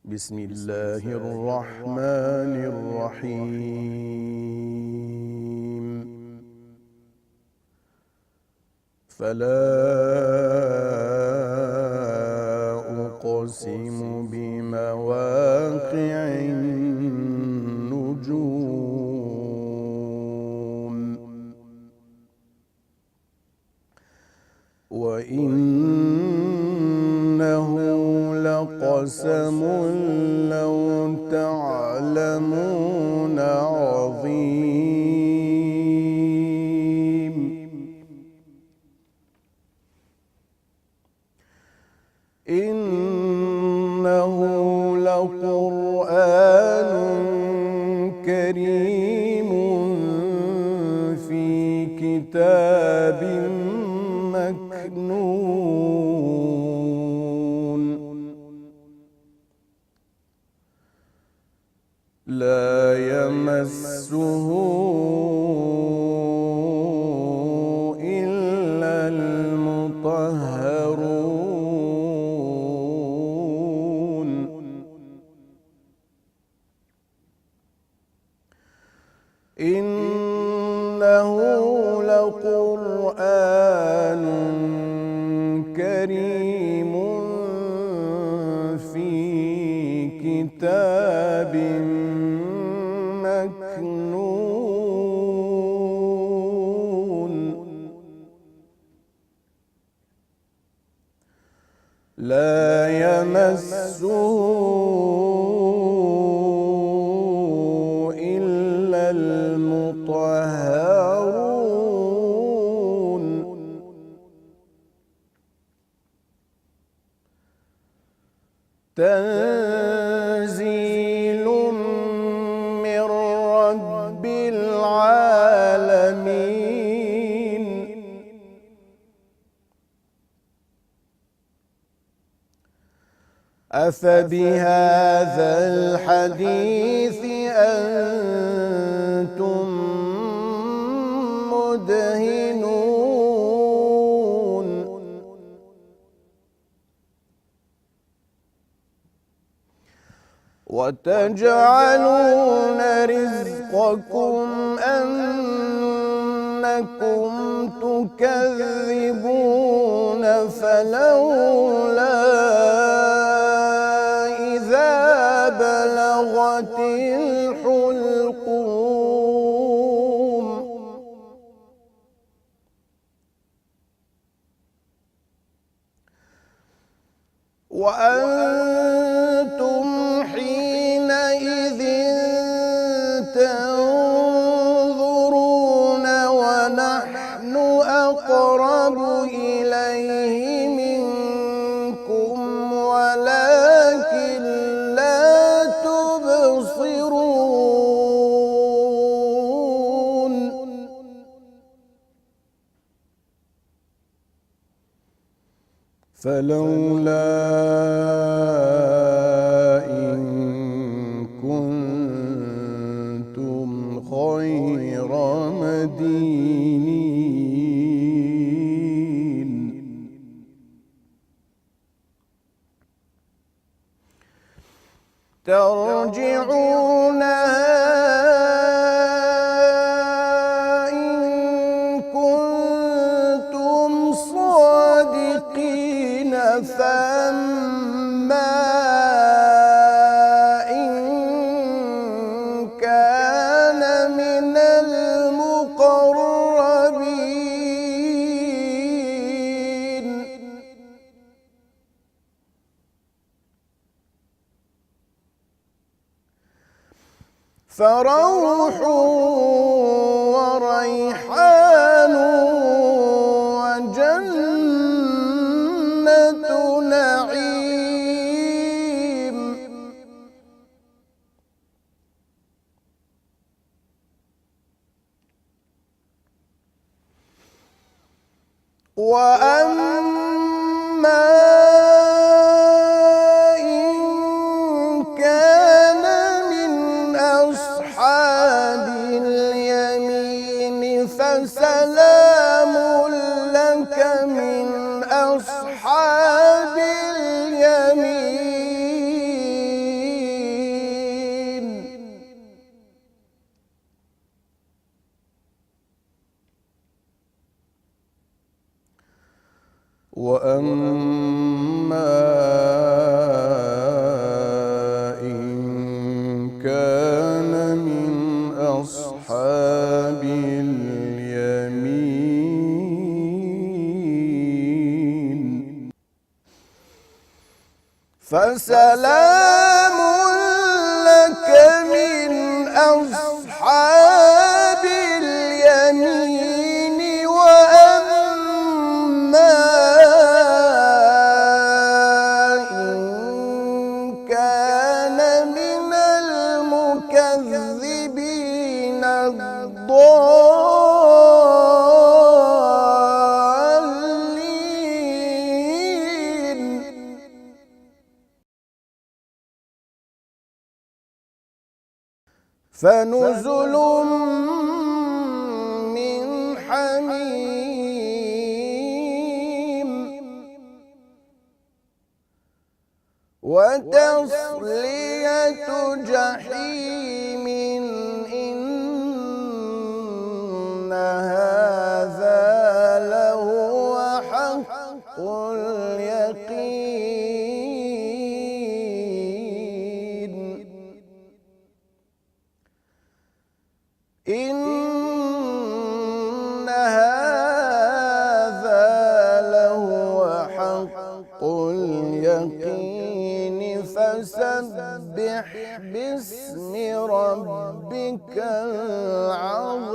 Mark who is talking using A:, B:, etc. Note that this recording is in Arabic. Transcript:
A: بسم الله الرحمن الرحيم. فلا أقسم بمواقع النجوم وإنه لقسم لو تعلمون عظيم. إنه لقرآن كريم في كتاب مكنون لا يمسه إلا المطهرون. إنه لقرآن كريم في كتاب مكنون لا يمسه إلا المطهرون. تنزيل من رب العالمين. أفبهذا الحديث أنتم مدهنون. وتجعلون رزقكم أنكم تكذبون فلولا إذا بلغت الحلقوم وأنتم حينئذ تنظرون ونحن أقرب إليه منكم ولكن لا تبصرون. فلولا إن كنتم خير مدينين ترجعونها إن كنتم صادقين. فأما إن كان من المقربين فروح وريحان وجنة نعيم. وأما إن كان من أصحاب اليمين فسلام لك من أصحاب اليمين. وأما إن كان من أصحاب اليمين فسلام لك من أصحاب اليمين. وأما إن كان من المكذبين الضالين فنزل من حميم وتصلية جحيم. إن هذا لهو حق اليقين. إن هذا لهو حق اليقين. فسبح باسم ربك العظيم.